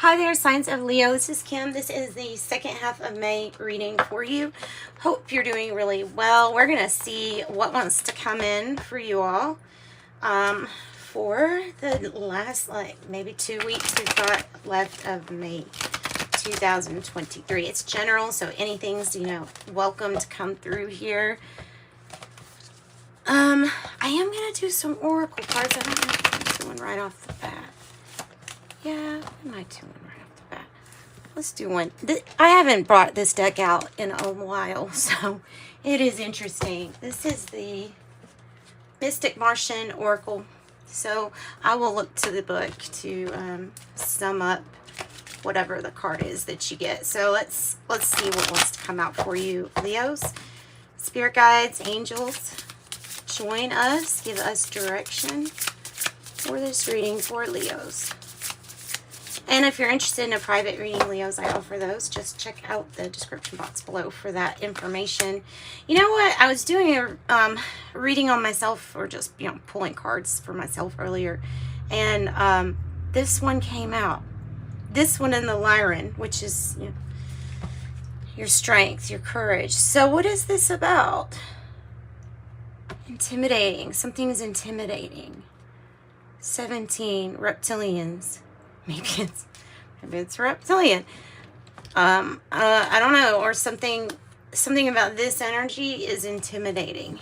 Hi there, signs of Leo. This is Kim. This is the second half of May reading for you. Hope you're doing really well. We're going to see what wants to come in for you all for the last, maybe 2 weeks we've got left of May 2023. It's general, so anything's, welcome to come through here. I am going to do some oracle cards. I don't know if I'm doing right off the bat. Yeah, what am I doing right off the bat? Let's do one. I haven't brought this deck out in a while, so it is interesting. This is the Mystic Martian Oracle. So I will look to the book to sum up whatever the card is that you get. So let's see what wants to come out for you, Leos. Spirit guides, angels, join us, give us direction for this reading for Leos. And if you're interested in a private reading, Leos, I offer those. Just check out the description box below for that information. You know what? I was doing a reading on myself, or just, pulling cards for myself earlier. And this one came out. This one in the Lyran, which is your strength, your courage. So what is this about? Intimidating. Something is intimidating. 17 reptilians. Maybe it's reptilian. I don't know, or something about this energy is intimidating.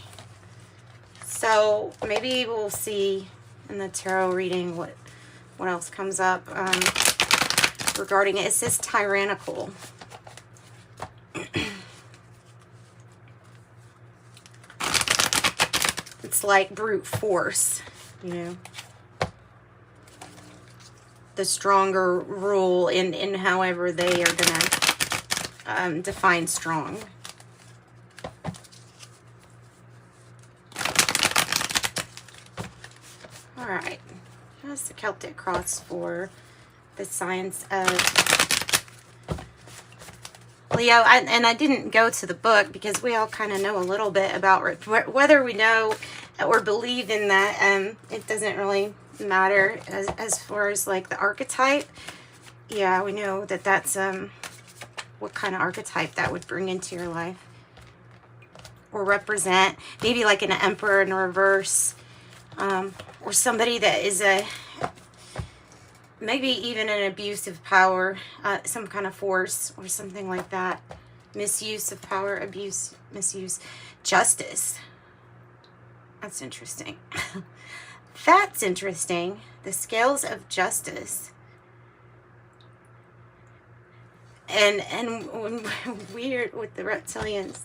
So maybe we'll see in the tarot reading what else comes up regarding it. It says tyrannical. It's like brute force, the stronger rule in however they are going to define strong. All right. That's the Celtic cross for the signs of Leo. And I didn't go to the book because we all kind of know a little bit about whether we know or believe in that. It doesn't really matter as far as like the archetype. Yeah, we know that's what kind of archetype that would bring into your life or represent. Maybe like an emperor in reverse, or somebody that is maybe even an abuse of power, some kind of force or something like that. Misuse of power, abuse, misuse. Justice. That's interesting. That's interesting. The scales of justice. And weird with the reptilians.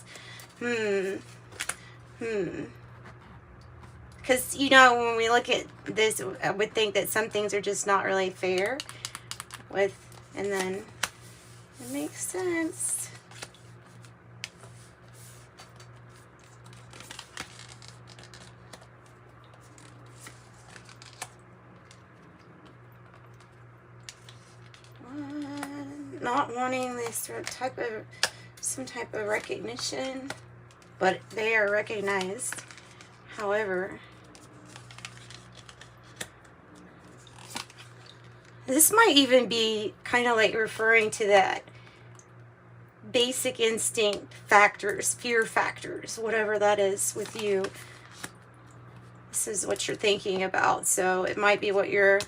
Because, when we look at this, I would think that some things are just not really fair and then it makes sense. Not wanting this some type of recognition, but they are recognized. However, this might even be kind of like referring to that basic instinct factors, fear factors, whatever that is with you. This is what you're thinking about. So it might be what you're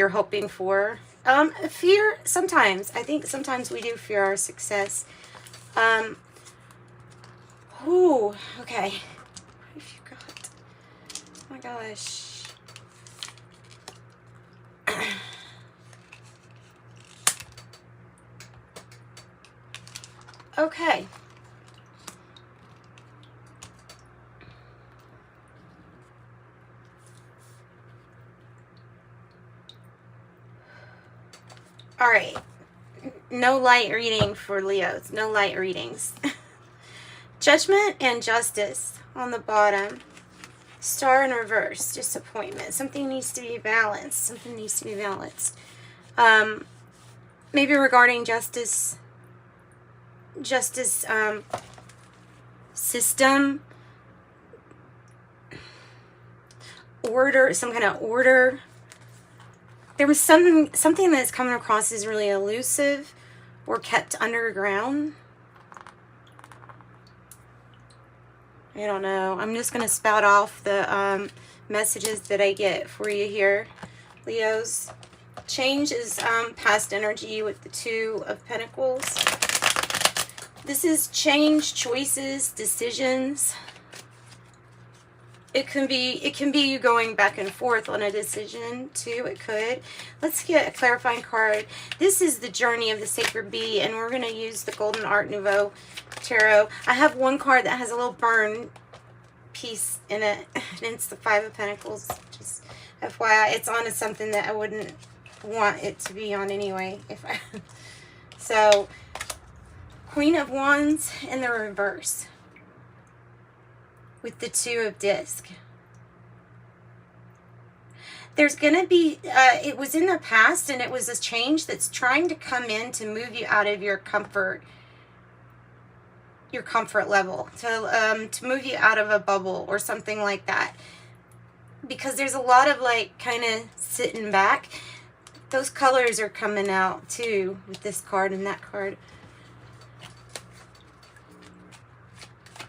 hoping for. Fear, sometimes. I think sometimes we do fear our success. Okay. What have you got? Oh my gosh. Okay. All right, no light reading for Leos, no light readings. Judgment and justice on the bottom. Star in reverse, disappointment. Something needs to be balanced. Something needs to be balanced. Maybe regarding justice system, order, some kind of order. there was something that's coming across as really elusive or kept underground. I don't know. I'm just going to spout off the messages that I get for you here, Leos. Change is past energy with the Two of Pentacles. This is change, choices, decisions. It can be you going back and forth on a decision too. It could. Let's get a clarifying card. This is the journey of the sacred bee, and we're going to use the Golden Art Nouveau Tarot. I have one card that has a little burn piece in it, and it's the Five of Pentacles. Just FYI, it's on something that I wouldn't want it to be on anyway. So, Queen of Wands in the reverse with the Two of Discs. There's going to be, it was in the past, and it was a change that's trying to come in to move you out of your comfort level, to move you out of a bubble or something like that. Because there's a lot of like kind of sitting back. Those colors are coming out too with this card and that card.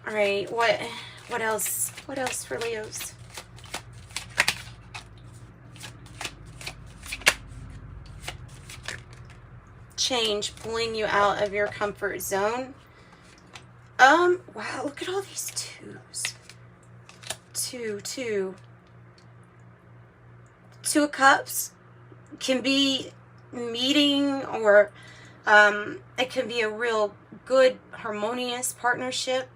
All right, what else? What else for Leos? Change, pulling you out of your comfort zone. Wow, look at all these twos. Two of Cups can be meeting, or it can be a real good, harmonious partnership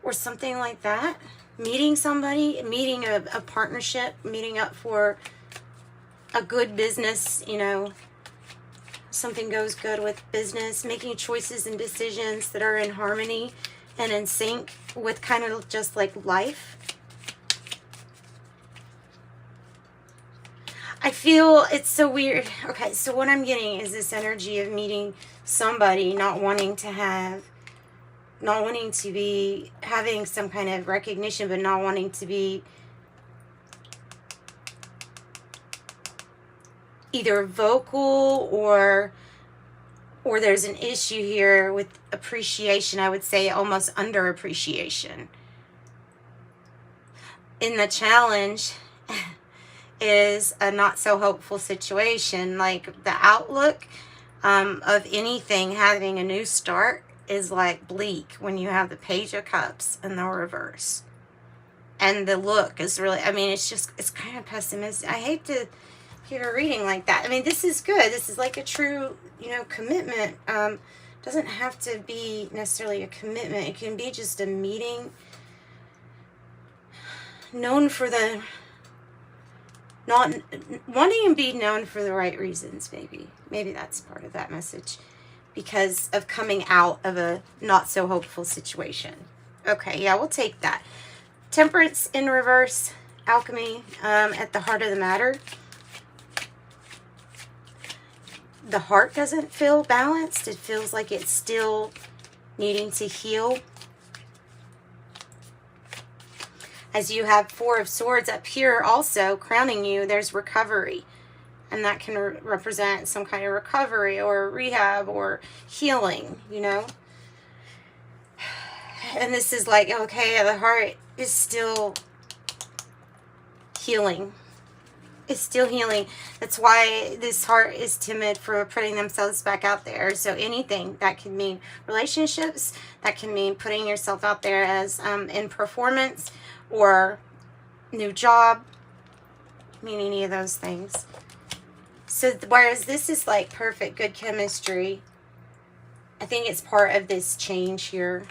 or something like that. Meeting somebody, meeting a partnership, meeting up for a good business, you know, something goes good with business, making choices and decisions that are in harmony and in sync with kind of just like life. I feel it's so weird. Okay, so what I'm getting is this energy of meeting somebody, not wanting to be having some kind of recognition, but not wanting to be either vocal or there's an issue here with appreciation. I would say almost underappreciation. In the challenge is a not so hopeful situation. Like the outlook of anything having a new start is like bleak when you have the Page of Cups in the reverse. And the look is really, I mean, it's kind of pessimistic. I hate to give a reading like that. I mean, this is good. This is like a true, you know, commitment. Doesn't have to be necessarily a commitment. It can be just a meeting known for the, not wanting to be known for the right reasons, maybe that's part of that message, because of coming out of a not so hopeful situation. Okay, yeah, we'll take that. Temperance in reverse, alchemy at the heart of the matter. The heart doesn't feel balanced. It feels like it's still needing to heal. As you have Four of Swords up here also crowning you, there's recovery. And that can represent some kind of recovery or rehab or healing, you know. And this is like, okay, the heart is still healing. It's still healing. That's why this heart is timid for putting themselves back out there. So anything that can mean relationships, that can mean putting yourself out there as in performance or new job, mean any of those things. So whereas this is like perfect, good chemistry, I think it's part of this change here.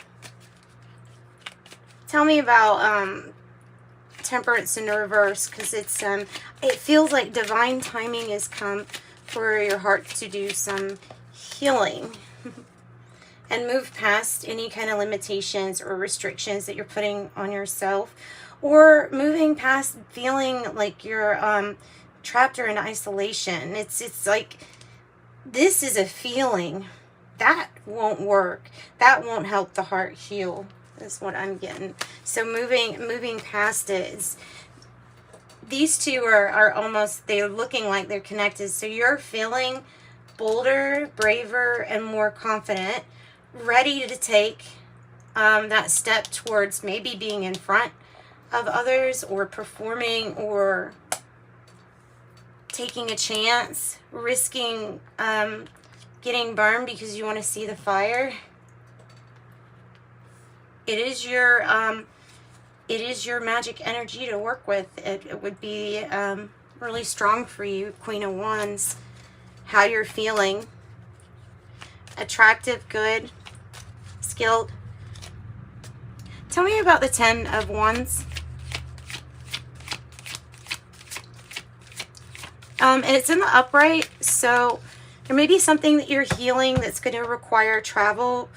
Tell me about Temperance in the reverse, because it's it feels like divine timing has come for your heart to do some healing and move past any kind of limitations or restrictions that you're putting on yourself, or moving past feeling like you're trapped or in isolation. It's like this is a feeling that won't work. That won't help the heart heal. Is what I'm getting. So moving past it is these two are almost, they're looking like they're connected. So you're feeling bolder, braver, and more confident, ready to take that step towards maybe being in front of others, or performing, or taking a chance, risking getting burned because you want to see the fire. It is your magic energy to work with. It would be really strong for you, Queen of Wands. How you're feeling: attractive, good, skilled. Tell me about the 10 of Wands. And it's in the upright, so there may be something that you're healing that's going to require travel,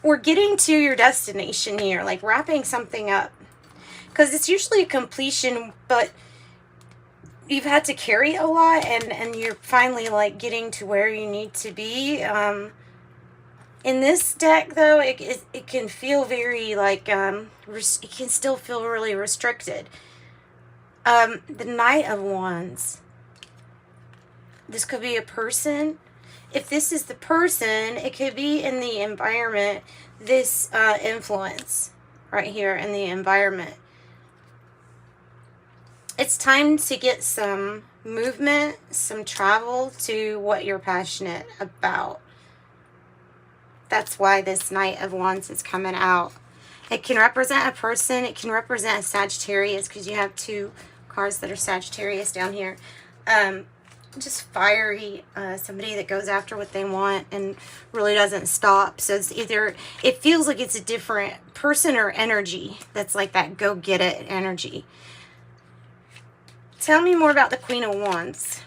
or getting to your destination here, like wrapping something up. Because it's usually a completion, but you've had to carry a lot, and you're finally like getting to where you need to be. In this deck, though, it can feel very like, it can still feel really restricted. The Knight of Wands. This could be a person. If this is the person, it could be in the environment, this influence right here in the environment. It's time to get some movement, some travel to what you're passionate about. That's why this Knight of Wands is coming out. It can represent a person. It can represent a Sagittarius, because you have two cards that are Sagittarius down here. Just fiery, somebody that goes after what they want and really doesn't stop. So it's either, it feels like it's a different person or energy that's like that go get it energy. Tell me more about the Queen of Wands.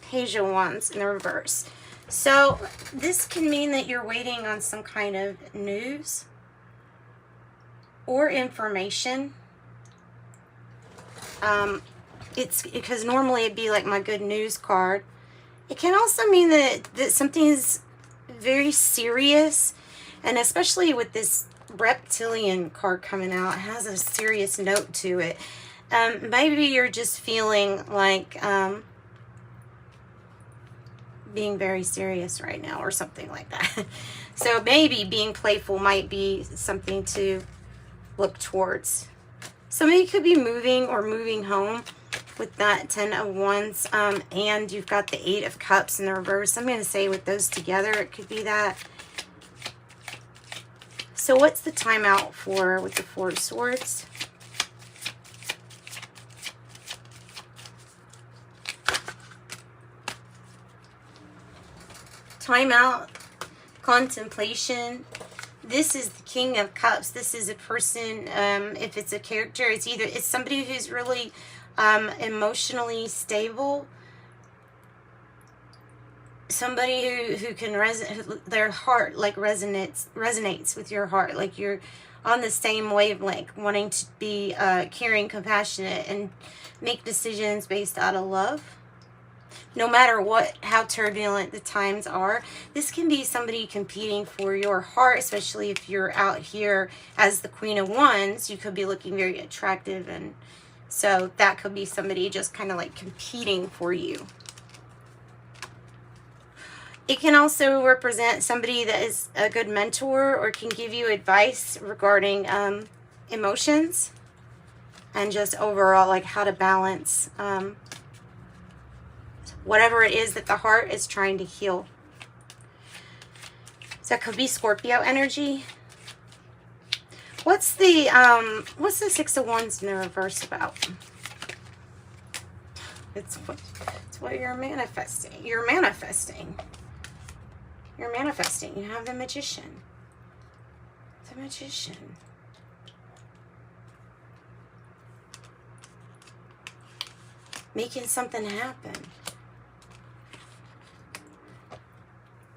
Page of Wands in the reverse. So this can mean that you're waiting on some kind of news or information. It's because normally it'd be like my good news card. It can also mean that something is very serious, and especially with this reptilian card coming out, it has a serious note to it. Maybe you're just feeling like being very serious right now, or something like that. So maybe being playful might be something to look towards. Somebody could be moving or moving home with that 10 of Wands, and you've got the 8 of Cups in the reverse. I'm going to say with those together, it could be that. So what's the timeout for with the 4 of Swords? Timeout, contemplation. This is the King of Cups. This is a person, if it's a character, it's somebody who's really emotionally stable. Somebody who can their heart like resonates with your heart, like you're on the same wavelength, wanting to be caring, compassionate, and make decisions based out of love. No matter how turbulent the times are, this can be somebody competing for your heart, especially if you're out here as the Queen of Wands. You could be looking very attractive, and so that could be somebody just kind of like competing for you. It can also represent somebody that is a good mentor or can give you advice regarding emotions and just overall like how to balance whatever it is that the heart is trying to heal. So that could be Scorpio energy. What's the 6 of Wands in the reverse about? It's what you're manifesting. You're manifesting. You're manifesting. You have the Magician. The Magician. Making something happen.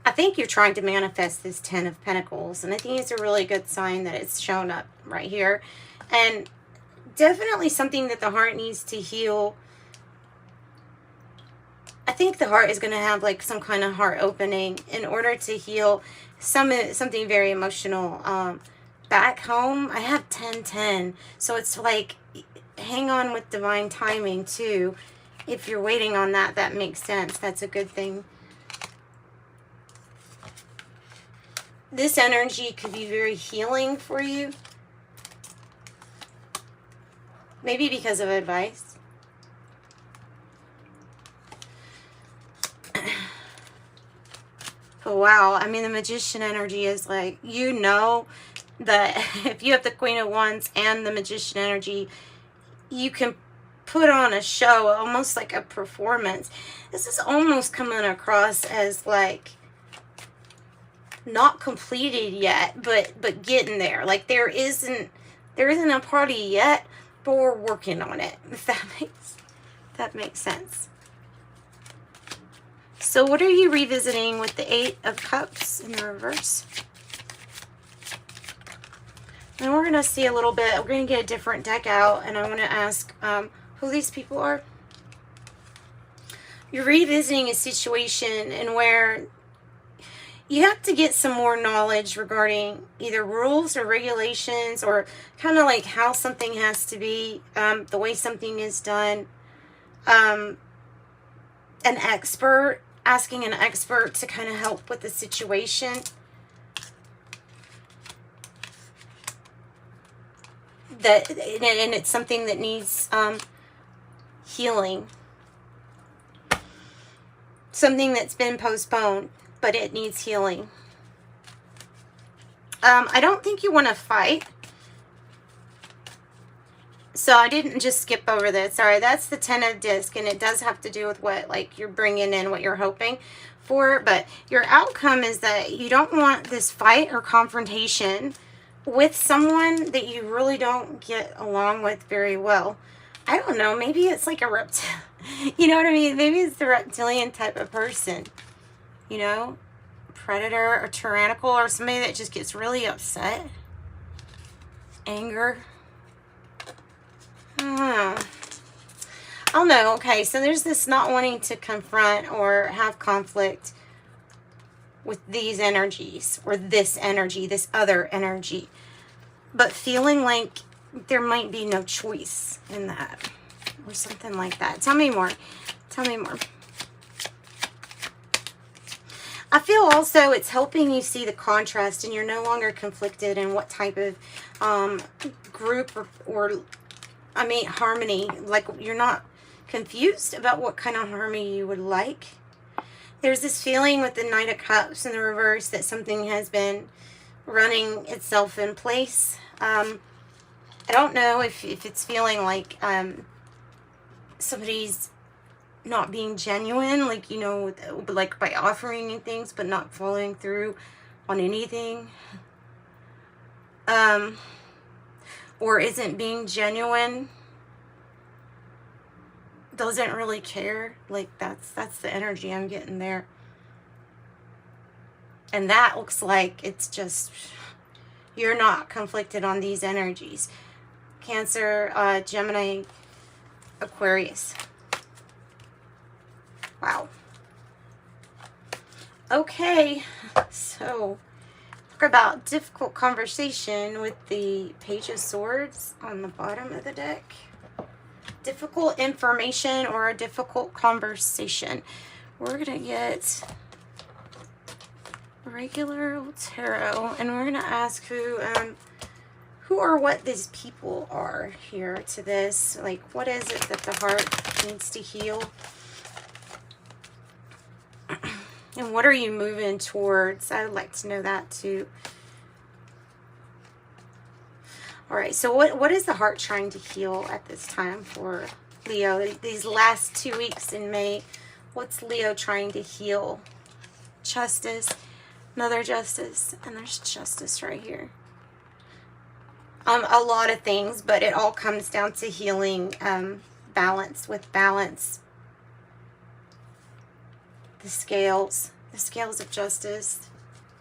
I think you're trying to manifest this 10 of Pentacles, and I think it's a really good sign that it's shown up right here. And definitely something that the heart needs to heal. I think the heart is going to have like some kind of heart opening in order to heal something very emotional. Back home, I have 10-10, so it's like hang on with divine timing too. If you're waiting on that, that makes sense. That's a good thing. This energy could be very healing for you. Maybe because of advice. Oh, wow. I mean, the Magician energy is like, you know that if you have the Queen of Wands and the Magician energy, you can put on a show, almost like a performance. This is almost coming across as like not completed yet, but getting there. Like there isn't a party yet, but we're working on it. If that makes sense. So what are you revisiting with the Eight of Cups in the reverse? And we're going to see a little bit. We're going to get a different deck out, and I want to ask who these people are. You're revisiting a situation in where you have to get some more knowledge regarding either rules or regulations, or kind of like how something has to be, the way something is done. An expert, asking an expert to kind of help with the situation. And it's something that needs healing. Something that's been postponed, but it needs healing. I don't think you want to fight. So I didn't just skip over this. Sorry, that's the Ten of Discs, and it does have to do with what like you're bringing in, what you're hoping for. But your outcome is that you don't want this fight or confrontation with someone that you really don't get along with very well. I don't know. Maybe it's like a reptile. You know what I mean? Maybe it's the reptilian type of person. You know? Predator or tyrannical, or somebody that just gets really upset. Anger. I don't know. Okay, so there's this not wanting to confront or have conflict with these energies, or this energy, this other energy, but feeling like there might be no choice in that, or something like that. Tell me more. Tell me more. I feel also it's helping you see the contrast, and you're no longer conflicted in what type of group or I mean harmony. Like you're not confused about what kind of harmony you would like. There's this feeling with the Knight of Cups in the reverse that something has been running itself in place. I don't know if it's feeling like somebody's not being genuine, like, you know, like by offering things but not following through on anything. Or isn't being genuine. Doesn't really care. Like that's the energy I'm getting there. And that looks like it's just you're not conflicted on these energies. Cancer, Gemini, Aquarius. Wow. Okay, so talk about difficult conversation with the Page of Swords on the bottom of the deck. Difficult information or a difficult conversation. We're going to get regular old tarot, and we're going to ask who or what these people are here to this. Like, what is it that the heart needs to heal? And what are you moving towards? I would like to know that too. All right, so what is the heart trying to heal at this time for Leo? These last 2 weeks in May, what's Leo trying to heal? Justice, another justice, and there's justice right here. A lot of things, but it all comes down to healing, balance with balance. The scales of justice,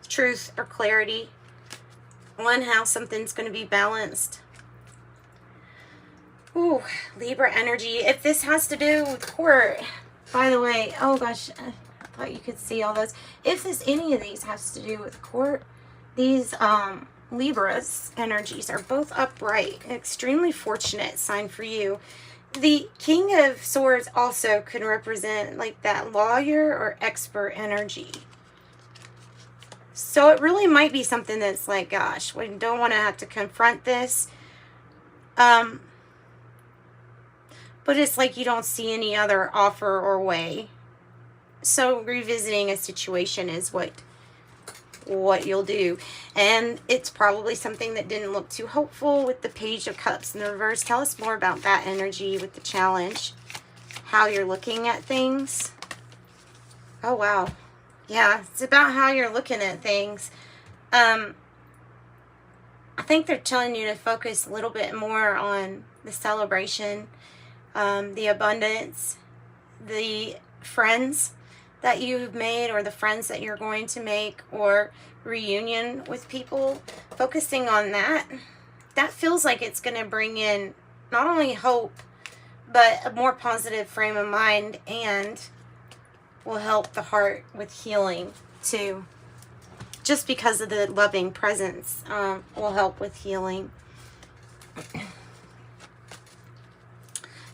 truth or clarity on how something's going to be balanced. Ooh, Libra energy. If this has to do with court, by the way, oh gosh, I thought you could see all those. If any of these has to do with court, these Libra's energies are both upright. Extremely fortunate sign for you. The King of Swords also could represent like that lawyer or expert energy. So it really might be something that's like, gosh, we don't want to have to confront this. But it's like you don't see any other offer or way. So revisiting a situation is what you'll do. And it's probably something that didn't look too hopeful with the Page of Cups in the reverse. Tell us more about that energy with the challenge. How you're looking at things. Oh, wow. Yeah, it's about how you're looking at things. I think they're telling you to focus a little bit more on the celebration, the abundance, the friends that you've made or the friends that you're going to make, or reunion with people. Focusing on that. That feels like it's going to bring in not only hope, but a more positive frame of mind, and will help the heart with healing too. Just because of the loving presence will help with healing.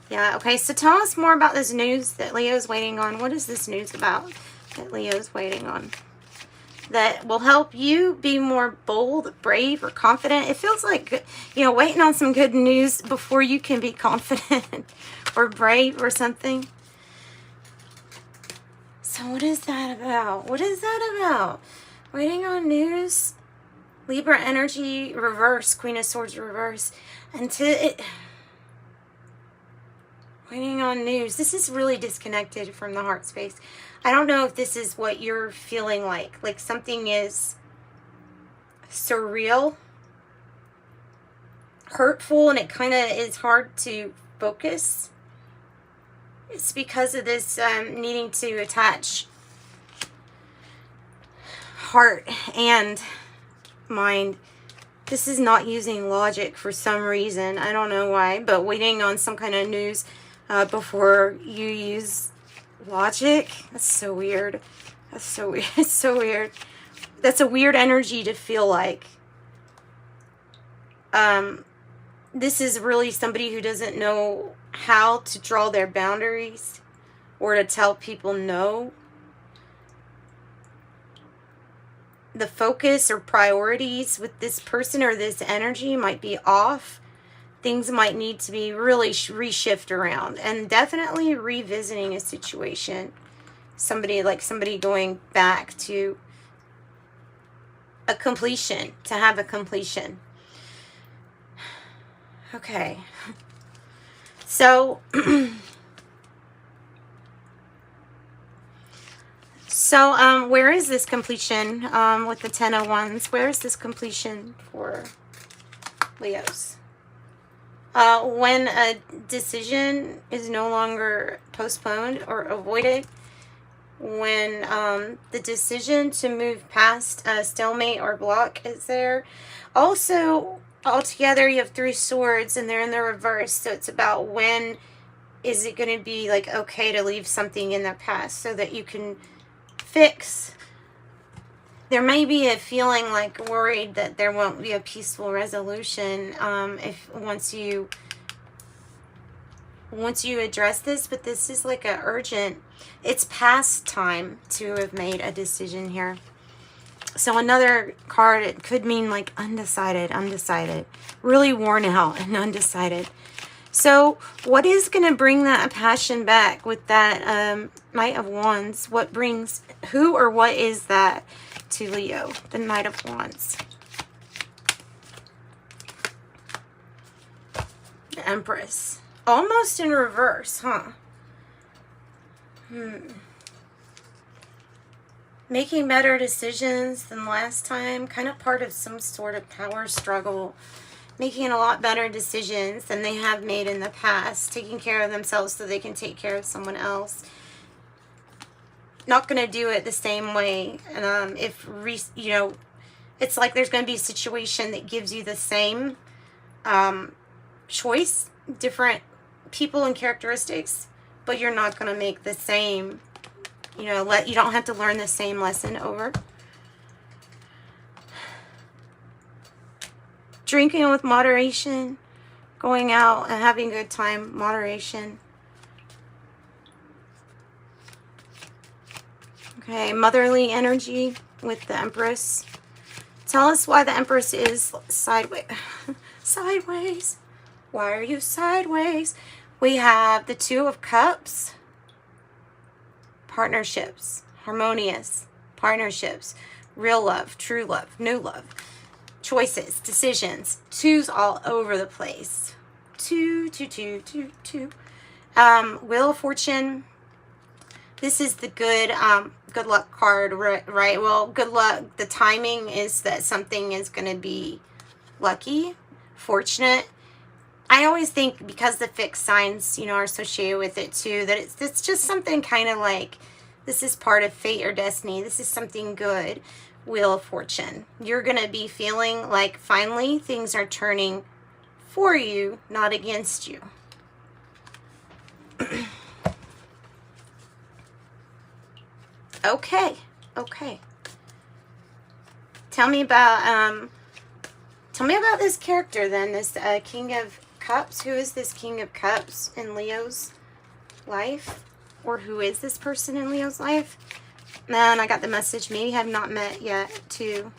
Yeah, okay, so tell us more about this news that Leo's waiting on. What is this news about that Leo's waiting on? That will help you be more bold, brave, or confident. It feels like, you know, waiting on some good news before you can be confident or brave or something. So what is that about? What is that about? Waiting on news. Libra energy reverse. Queen of Swords reverse. Waiting on news. This is really disconnected from the heart space. I don't know if this is what you're feeling like. Like something is surreal, hurtful, and it kind of is hard to focus. It's because of this needing to attach heart and mind. This is not using logic for some reason. I don't know why, but waiting on some kind of news before you use logic. That's so weird. That's so weird. It's so weird. That's a weird energy to feel like. This is really somebody who doesn't know how to draw their boundaries or to tell people no. The focus or priorities with this person or this energy might be off. Things might need to be really reshift around, and definitely revisiting a situation. Somebody going back to a completion, to have a completion. Okay. So, where is this completion with the 10 of Wands? Where is this completion for Leos? When a decision is no longer postponed or avoided, when the decision to move past a stalemate or block is there. Also, altogether, you have 3 swords and they're in the reverse. So it's about when is it going to be like okay to leave something in the past so that you can fix. There may be a feeling like worried that there won't be a peaceful resolution if once you address this, but this is like a urgent, it's past time to have made a decision here. So another card, it could mean like undecided, really worn out and undecided. So what is going to bring that passion back with that Knight of Wands? What brings, who or what is that to Leo? The Knight of Wands. The Empress. Almost in reverse, huh? Making better decisions than last time. Kind of part of some sort of power struggle. Making a lot better decisions than they have made in the past. Taking care of themselves so they can take care of someone else. Not going to do it the same way. And it's like there's going to be a situation that gives you the same choice, different people and characteristics, but you're not going to make the same, you don't have to learn the same lesson over. Drinking with moderation. Going out and having a good time. Moderation. Okay, motherly energy with the Empress. Tell us why the Empress is sideways. Sideways. Why are you sideways? We have the Two of Cups. Partnerships. Harmonious. Partnerships. Real love. True love. New love. Choices. Decisions. Twos all over the place. Two. Wheel of Fortune. This is the good luck card, right? Well, good luck. The timing is that something is going to be lucky, fortunate. I always think because the fixed signs, you know, are associated with it too, that it's just something kind of like, this is part of fate or destiny. This is something good. Wheel of Fortune. You're going to be feeling like finally things are turning for you, not against you. Okay. Tell me about this character then, this King of Cups. Who is this King of Cups in Leo's life? Or who is this person in Leo's life? And I got the message, maybe have not met yet, too.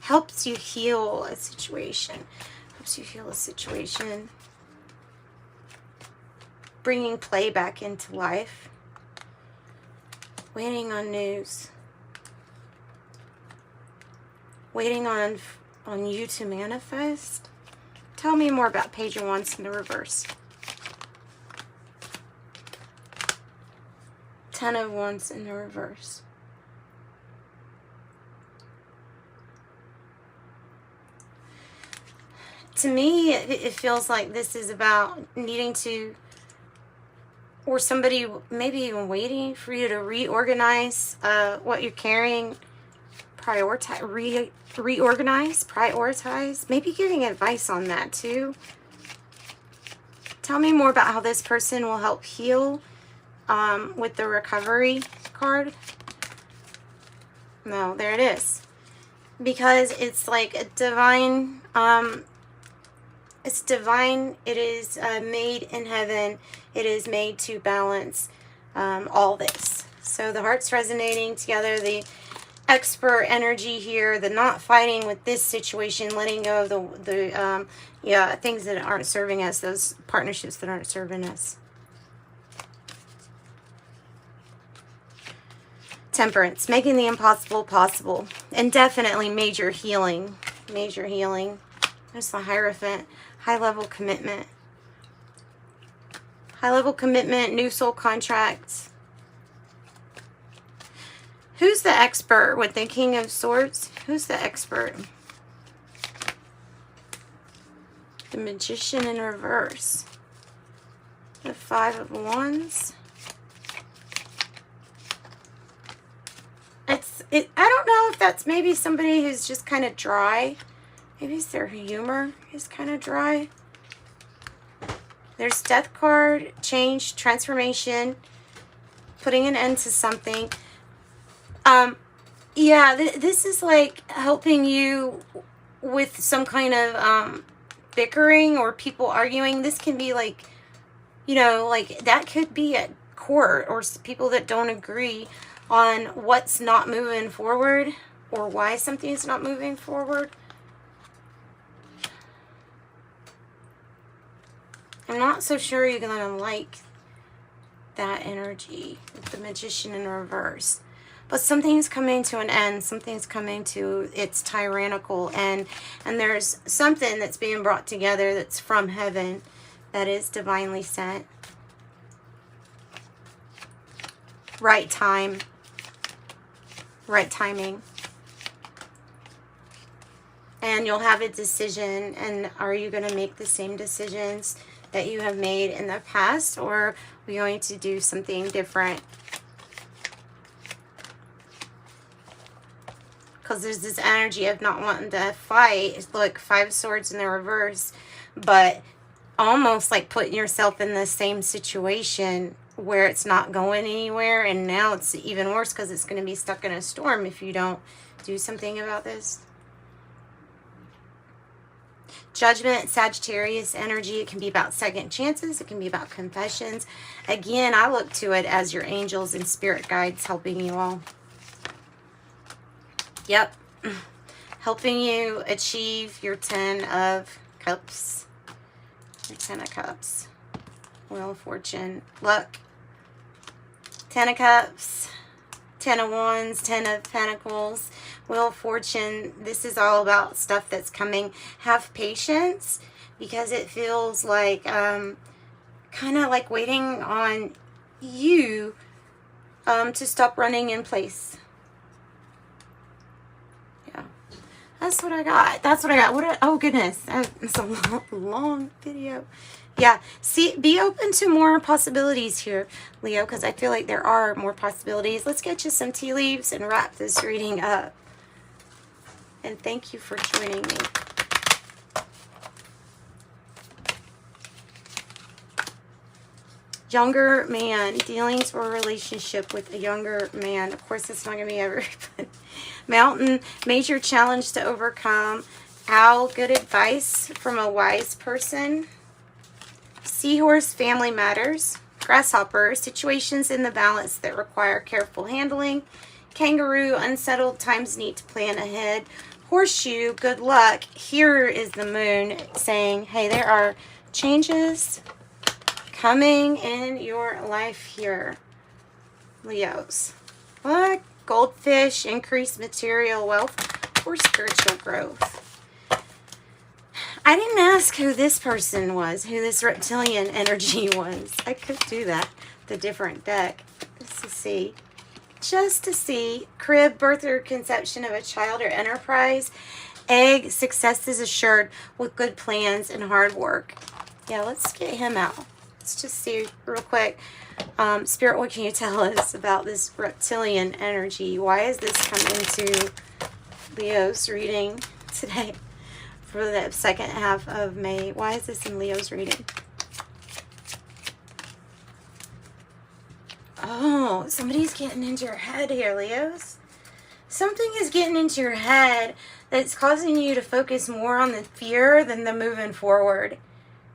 Helps you heal a situation. Bringing play back into life. Waiting on news. Waiting on you to manifest. Tell me more about Page of Wands in the reverse. Ten of Wands in the reverse. To me, it feels like this is about needing to, or somebody maybe even waiting for you to reorganize what you're carrying, prioritize, maybe giving advice on that too. Tell me more about how this person will help heal with the recovery card. No, there it is. Because it's like a divine, it's divine. It is made in heaven. It is made to balance all this. So the heart's resonating together. The expert energy here. The not fighting with this situation. Letting go of the things that aren't serving us. Those partnerships that aren't serving us. Temperance. Making the impossible possible. And definitely major healing. Major healing. There's the Hierophant. High-level commitment. High-level commitment, new soul contracts. Who's the expert with the King of Swords? Who's the expert? The Magician in reverse. The Five of Wands. I don't know if that's maybe somebody who's just kind of dry. Maybe their humor is kind of dry. There's Death card, change, transformation, putting an end to something. This is like helping you with some kind of bickering or people arguing. This can be like, you know, like that could be at court or people that don't agree on what's not moving forward or why something is not moving forward. I'm not so sure you're going to like that energy with the Magician in reverse. But something's coming to an end. Something's coming to its tyrannical end. And there's something that's being brought together that's from heaven that is divinely sent. Right time. Right timing. And you'll have a decision. And are you going to make the same decisions that you have made in the past, or are we going to do something different? Because there's this energy of not wanting to fight. Look, Five of Swords in the reverse, but almost like putting yourself in the same situation where it's not going anywhere, and now it's even worse because it's going to be stuck in a storm if you don't do something about this. Judgment, Sagittarius energy. It can be about second chances. It can be about confessions. Again, I look to it as your angels and spirit guides helping you all. Yep. Helping you achieve your 10 of Cups. Your 10 of Cups. Wheel of Fortune. Luck. 10 of Cups. 10 of Wands. 10 of Pentacles. Wheel of Fortune. This is all about stuff that's coming. Have patience, because it feels like kind of like waiting on you to stop running in place. Yeah, that's what I got. That's what I got. Oh goodness, it's a long video. Yeah, see, be open to more possibilities here, Leo, because I feel like there are more possibilities. Let's get you some tea leaves and wrap this reading up. And thank you for joining me. Younger man, dealings or relationship with a younger man. Of course, it's not going to be everybody. Mountain, major challenge to overcome. Owl, good advice from a wise person. Seahorse, family matters. Grasshopper, situations in the balance that require careful handling. Kangaroo, unsettled times need to plan ahead. Horseshoe, good luck. Here is the moon saying, hey, there are changes coming in your life here, Leos. What? Goldfish, increased material wealth or spiritual growth. I didn't ask who this person was, who this reptilian energy was. I could do that, the different deck, just to see. Just to see. Crib, birth or conception of a child or enterprise. Egg, success is assured with good plans and hard work. Yeah, let's get him out. Let's just see real quick. Spirit, what can you tell us about this reptilian energy? Why is this come into Leo's reading today for the second half of May? Why is this in Leo's reading? Oh, somebody's getting into your head here, Leos. Something is getting into your head that's causing you to focus more on the fear than the moving forward.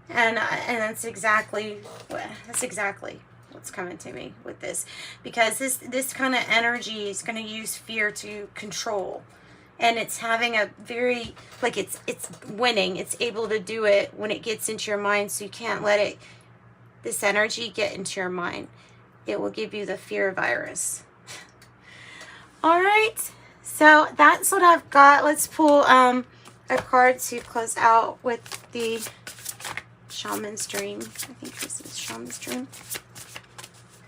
And that's exactly what's coming to me with this. Because this kind of energy is going to use fear to control. And it's having a very, like it's winning. It's able to do it when it gets into your mind, so you can't let this energy get into your mind. It will give you the fear virus. All right, so that's what I've got. Let's pull a card to close out with the Shaman's Dream. I think this is Shaman's Dream.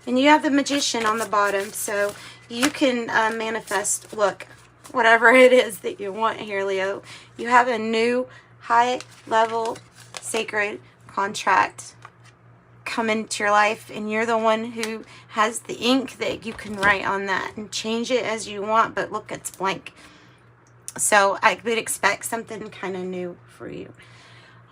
And you have the Magician on the bottom, so you can manifest, look, whatever it is that you want here, Leo. You have a new high-level sacred contract come into your life, and you're the one who has the ink that you can write on that and change it as you want, but look, it's blank. So I would expect something kind of new for you.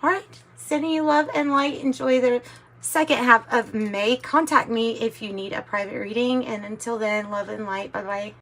All right, sending you love and light. Enjoy the second half of May. Contact me if you need a private reading, and until then, love and light. Bye-bye.